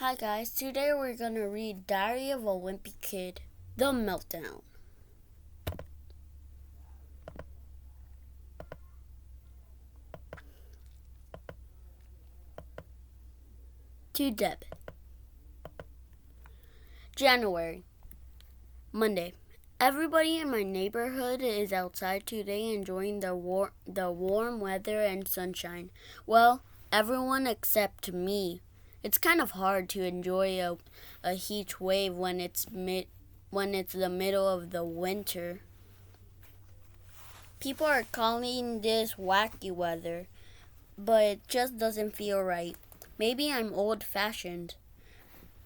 Hi guys, today we're gonna read Diary of a Wimpy Kid, The Meltdown. To Deb. January, Monday. Everybody in my neighborhood is outside today enjoying the warm weather and sunshine. Well, everyone except me. It's kind of hard to enjoy a heat wave when it's the middle of the winter. People are calling this wacky weather, but it just doesn't feel right. Maybe I'm old-fashioned,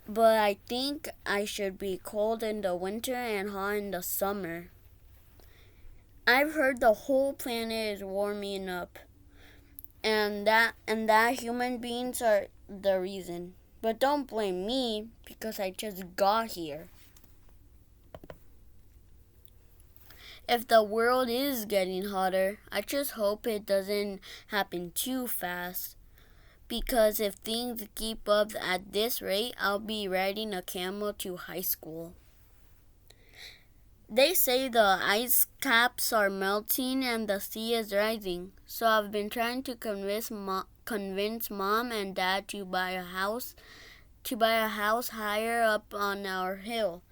but I think I should be cold in the winter and hot in the summer. I've heard the whole planet is warming up, and that human beings are the reason. But don't blame me because I just got here. If the world is getting hotter, I just hope it doesn't happen too fast. Because if things keep up at this rate, I'll be riding a camel to high school. They say the ice caps are melting and the sea is rising. So I've been trying to convince mom and dad to buy a house higher up on our hill.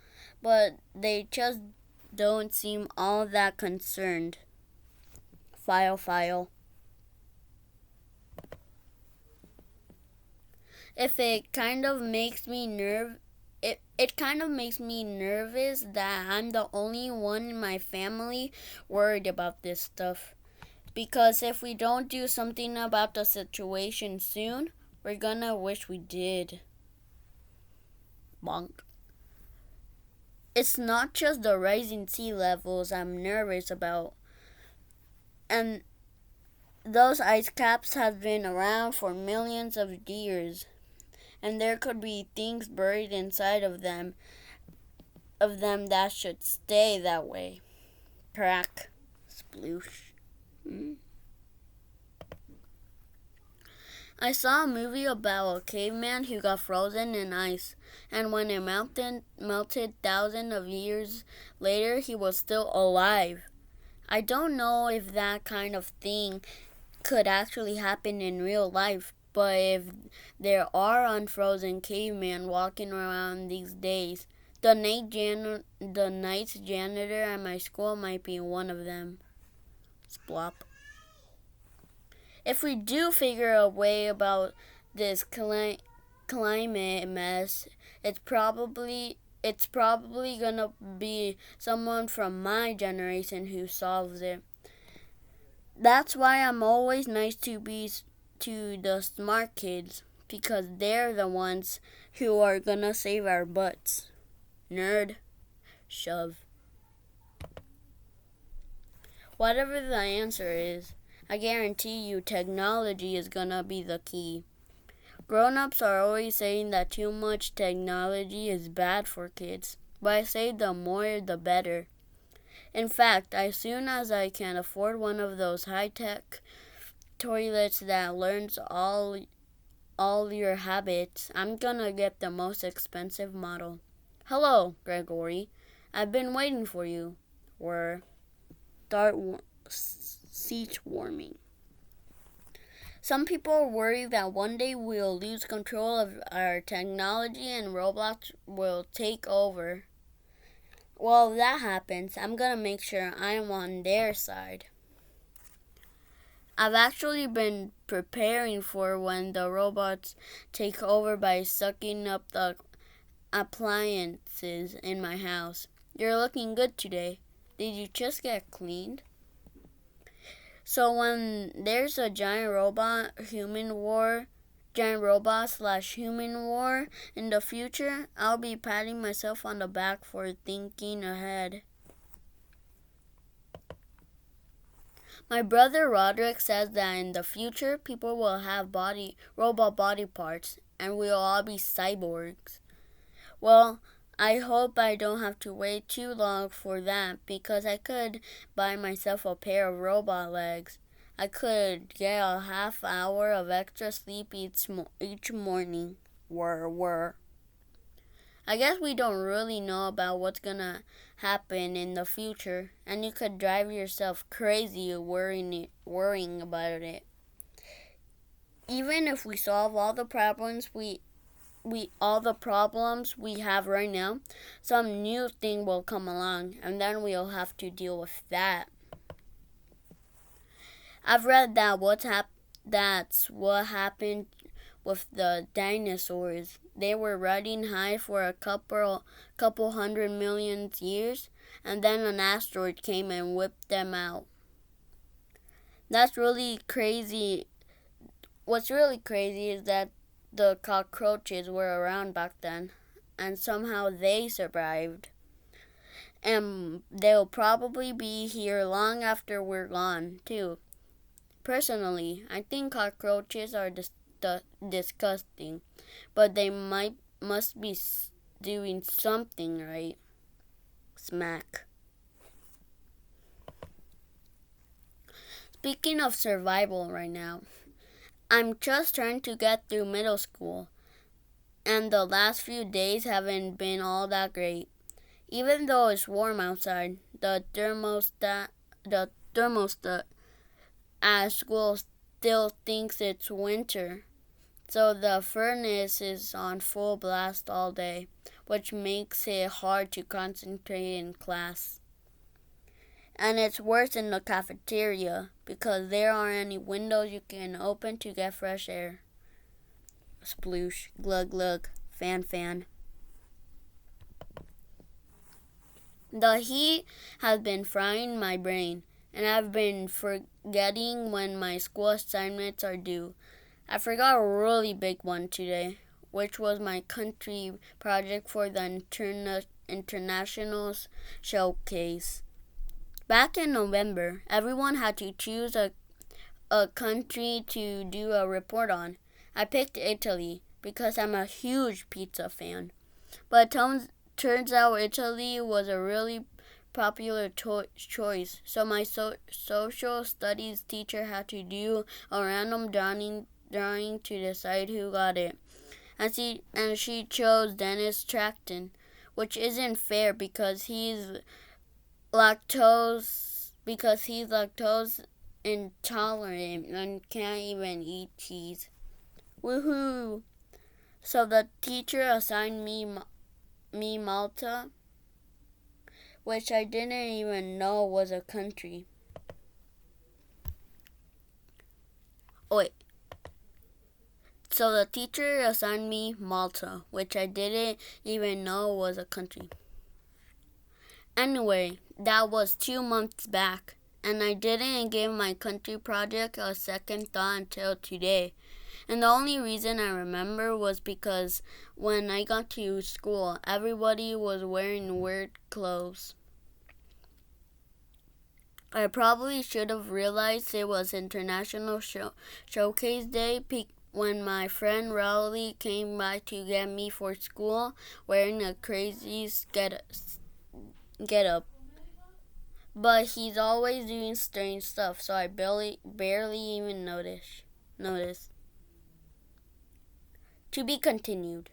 But they just don't seem all that concerned. File. If it kind of makes me it kind of makes me nervous that I'm the only one in my family worried about this stuff. Because if we don't do something about the situation soon, we're gonna wish we did. Bonk. It's not just the rising sea levels I'm nervous about. And those ice caps have been around for millions of years. And there could be things buried inside of them that should stay that way. Crack. Sploosh. I saw a movie about a caveman who got frozen in ice, and when it melted thousands of years later, he was still alive. I don't know if that kind of thing could actually happen in real life, but if there are unfrozen cavemen walking around these days, the night janitor at my school might be one of them. Splop. If we do figure a way about this climate mess, it's probably gonna be someone from my generation who solves it. That's why I'm always nice to the smart kids, because they're the ones who are gonna save our butts. Nerd. Shove. Whatever the answer is, I guarantee you technology is gonna be the key. Grown-ups are always saying that too much technology is bad for kids, but I say the more the better. In fact, as soon as I can afford one of those high-tech toilets that learns all your habits, I'm gonna get the most expensive model. Hello, Gregory. I've been waiting for you. Seat warming. Some people worry that one day we'll lose control of our technology and robots will take over. Well, if that happens, I'm gonna make sure I'm on their side. I've actually been preparing for when the robots take over by sucking up the appliances in my house. You're looking good today. Did you just get cleaned? So when there's a giant robot/human war in the future, I'll be patting myself on the back for thinking ahead. My brother Roderick says that in the future, people will have robot body parts, and we'll all be cyborgs. Well, I hope I don't have to wait too long for that, because I could buy myself a pair of robot legs. I could get a half hour of extra sleep each morning. I guess we don't really know about what's gonna happen in the future, and you could drive yourself crazy worrying about it. Even if we solve all the problems we have right now, some new thing will come along, and then we'll have to deal with that. I've read that that's what happened with the dinosaurs. They were riding high for a couple 100 million years, and then an asteroid came and whipped them out. That's really crazy. What's really crazy is that the cockroaches were around back then, and somehow they survived. And they'll probably be here long after we're gone, too. Personally, I think cockroaches are disgusting, but they must be doing something right. Smack. Speaking of survival right now, I'm just trying to get through middle school, and the last few days haven't been all that great. Even though it's warm outside, the thermostat at school still thinks it's winter. So the furnace is on full blast all day, which makes it hard to concentrate in class. And it's worse in the cafeteria because there aren't any windows you can open to get fresh air. Sploosh, glug glug, fan fan. The heat has been frying my brain, and I've been forgetting when my school assignments are due. I forgot a really big one today, which was my country project for the international showcase. Back in November, everyone had to choose a country to do a report on. I picked Italy because I'm a huge pizza fan. But it turns out Italy was a really popular choice, so my social studies teacher had to do a random drawing to decide who got it. And she chose Dennis Tracton, which isn't fair because he's lactose intolerant and can't even eat cheese. Woohoo! So the teacher assigned me Malta, which I didn't even know was a country. So the teacher assigned me Malta, which I didn't even know was a country. Anyway, that was 2 months back, and I didn't give my country project a second thought until today. And the only reason I remember was because when I got to school, everybody was wearing weird clothes. I probably should have realized it was International Showcase Day when my friend Rowley came by to get me for school wearing a crazy get up. But he's always doing strange stuff, so I barely even noticed. To be continued.